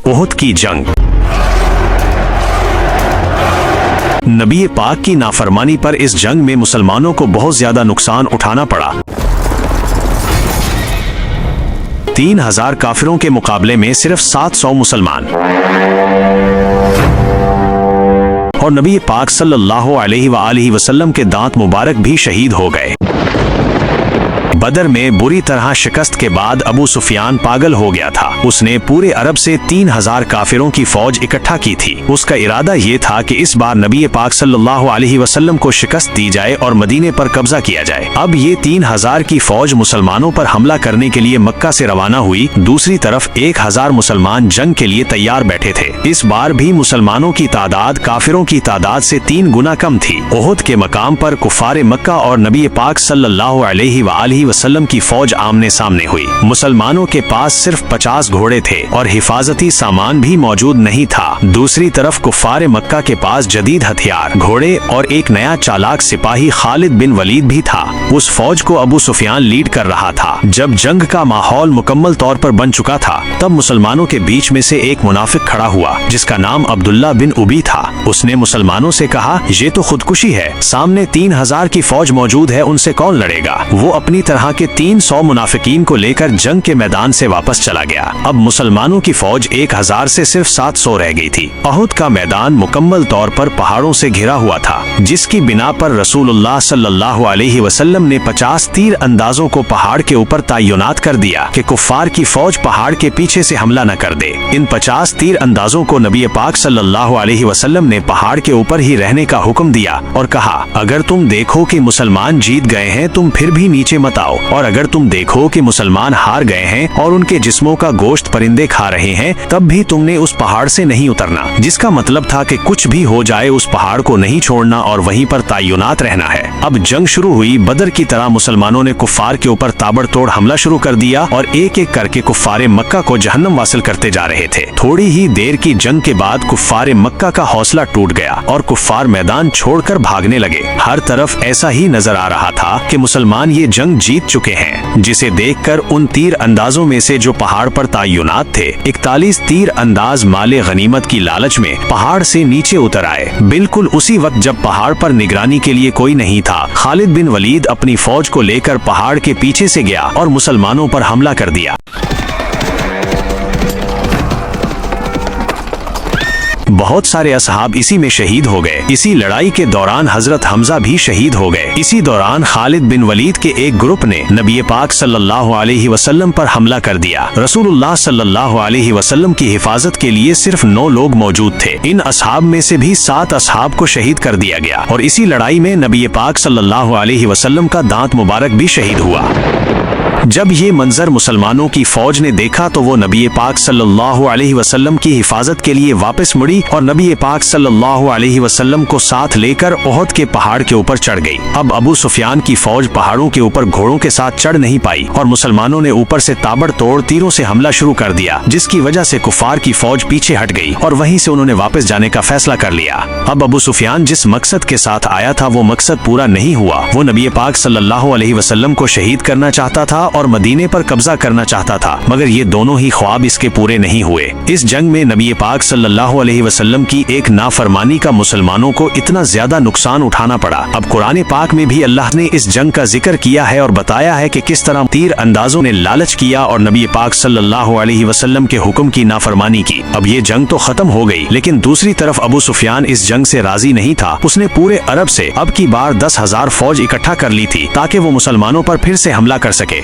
उहुद की जंग। नबी पाक की नाफरमानी पर इस जंग में मुसलमानों को बहुत ज्यादा नुकसान उठाना पड़ा। 3000 काफिरों के मुकाबले में सिर्फ 700 मुसलमान और नबी पाक सल्लल्लाहु अलैहि वसल्लम के दांत मुबारक भी शहीद हो गए। बदर में बुरी तरह शिकस्त के बाद अबू सुफियान पागल हो गया था। उसने पूरे अरब से 3000 काफिरों की फौज इकट्ठा की थी। उसका इरादा ये था कि इस बार नबी पाक सल्लल्लाहु अलैहि वसल्लम को शिकस्त दी जाए और मदीने पर कब्जा किया जाए। अब ये 3000 की फौज मुसलमानों पर हमला करने के लिए मक्का से रवाना हुई। दूसरी तरफ 1000 मुसलमान जंग के लिए तैयार बैठे थे। इस बार भी मुसलमानों की तादाद काफिरों की तादाद से 3 गुना कम थी। उहुद के मकाम पर कुफारे मक्का और नबी पाक सल्लल्लाहु अलैहि वसल्लम की फौज आमने सामने हुई। मुसलमानों के पास सिर्फ 50 घोड़े थे और हिफाजती सामान भी मौजूद नहीं था। दूसरी तरफ कुफारे मक्का के पास जदीद हथियार, घोड़े और एक नया चालाक सिपाही खालिद बिन वलीद भी था। उस फौज को अबू सुफियान लीड कर रहा था। जब जंग का माहौल मुकम्मल तौर पर बन चुका था, तब मुसलमानों के बीच में से एक मुनाफिक खड़ा हुआ जिसका नाम अब्दुल्ला बिन उबी था। उसने मुसलमानों से कहा, ये तो खुदकुशी है, सामने 3000 की फौज मौजूद है, उनसे कौन लड़ेगा। वो अपनी तरह के 300 मुनाफिकीन को लेकर जंग के मैदान से वापस चला गया। अब मुसलमानों की फौज 1000 से सिर्फ 700 रह गई थी। उहुद का मैदान मुकम्मल तौर पर पहाड़ों से घिरा हुआ था, जिसकी बिना पर रसूलुल्लाह सल्लल्लाहु अलैहि वसल्लम ने 50 तीर अंदाजों को पहाड़ के ऊपर तैनात कर दिया कि कुफ्फार की फौज पहाड़ के पीछे से हमला न कर दे। इन 50 तीर अंदाजों को नबी पाक सल्लल्लाहु अलैहि वसल्लम ने पहाड़ के ऊपर ही रहने का हुक्म दिया और कहा, अगर तुम देखो कि मुसलमान जीत गए हैं, तुम फिर भी नीचे मत आओ, और अगर तुम देखो कि मुसलमान हार गए हैं और उनके जिस्मों का गोश्त परिंदे खा रहे हैं, तब भी तुमने उस पहाड़ से नहीं उतरना। जिसका मतलब था कि कुछ भी हो जाए उस पहाड़ को नहीं छोड़ना और वहीं पर तैनात रहना है। अब जंग शुरू हुई। बदर की तरह मुसलमानों ने कुफ्फार के ऊपर ताबड़तोड़ हमला शुरू कर दिया और एक एक करके कुफ्फारे मक्का को जहन्नम वासिल करते जा रहे थे। थोड़ी ही देर की जंग के बाद कुफ्फारे मक्का का हौसला टूट गया और कुफ्फार मैदान छोड़कर भागने लगे। हर तरफ ऐसा ही नजर आ रहा था कि मुसलमान ये जंग जीत चुके हैं, जिसे देखकर उन तीर अंदाजों में से जो पहाड़ पर तैनात थे, 41 तीर अंदाज माले गनीमत की लालच में पहाड़ से नीचे उतर आए। बिल्कुल उसी वक्त जब पहाड़ पर निगरानी के लिए कोई नहीं था, खालिद बिन वलीद अपनी फौज को लेकर पहाड़ के पीछे से गया और मुसलमानों पर हमला कर दिया। बहुत सारे असहाब इसी में शहीद हो गए। इसी लड़ाई के दौरान हजरत हमजा भी शहीद हो गए। इसी दौरान खालिद बिन वलीद के एक ग्रुप ने नबी पाक सल्लल्लाहु अलैहि वसल्लम पर हमला कर दिया। रसूलुल्लाह सल्लल्लाहु अलैहि वसल्लम की हिफाजत के लिए सिर्फ 9 लोग मौजूद थे। इन असहाब में से भी 7 असहाब को शहीद कर दिया गया और इसी लड़ाई में नबी पाक सल्लल्लाहु अलैहि वसल्लम का दांत मुबारक भी शहीद हुआ। जब ये मंजर मुसलमानों की फौज ने देखा तो वो नबी पाक सल्लल्लाहु अलैहि वसल्लम की हिफाजत के लिए वापस मुड़ी और नबी पाक सल्लल्लाहु अलैहि वसल्लम को साथ लेकर उहुद के पहाड़ के ऊपर चढ़ गई। अब अबू सुफियान की फौज पहाड़ों के ऊपर घोड़ों के साथ चढ़ नहीं पाई और मुसलमानों ने ऊपर से ताबड़तोड़ तीरों से हमला शुरू कर दिया, जिसकी वजह से कुफार की फौज पीछे हट गई और वहीं से उन्होंने वापस जाने का फैसला कर लिया। अब अबू सुफियान जिस मकसद के साथ आया था वो मकसद पूरा नहीं हुआ। वो नबी पाक सल्लल्लाहु अलैहि वसल्लम को शहीद करना चाहता था और मदीने पर कब्जा करना चाहता था, मगर ये दोनों ही ख्वाब इसके पूरे नहीं हुए। इस जंग में नबी पाक सल्लल्लाहु अलैहि वसल्लम की एक नाफरमानी का मुसलमानों को इतना ज्यादा नुकसान उठाना पड़ा। अब कुरान पाक में भी अल्लाह ने इस जंग का जिक्र किया है और बताया है कि किस तरह तीर अंदाजों ने लालच किया और नबी पाक सल्लल्लाहु अलैहि वसल्लम के हुक्म की नाफरमानी की। अब ये जंग तो खत्म हो गई, लेकिन दूसरी तरफ अबू सुफियान इस जंग से राजी नहीं था। उसने पूरे अरब से अब की बार 10,000 फौज इकट्ठा कर ली थी ताकि वो मुसलमानों पर फिर से हमला कर सके।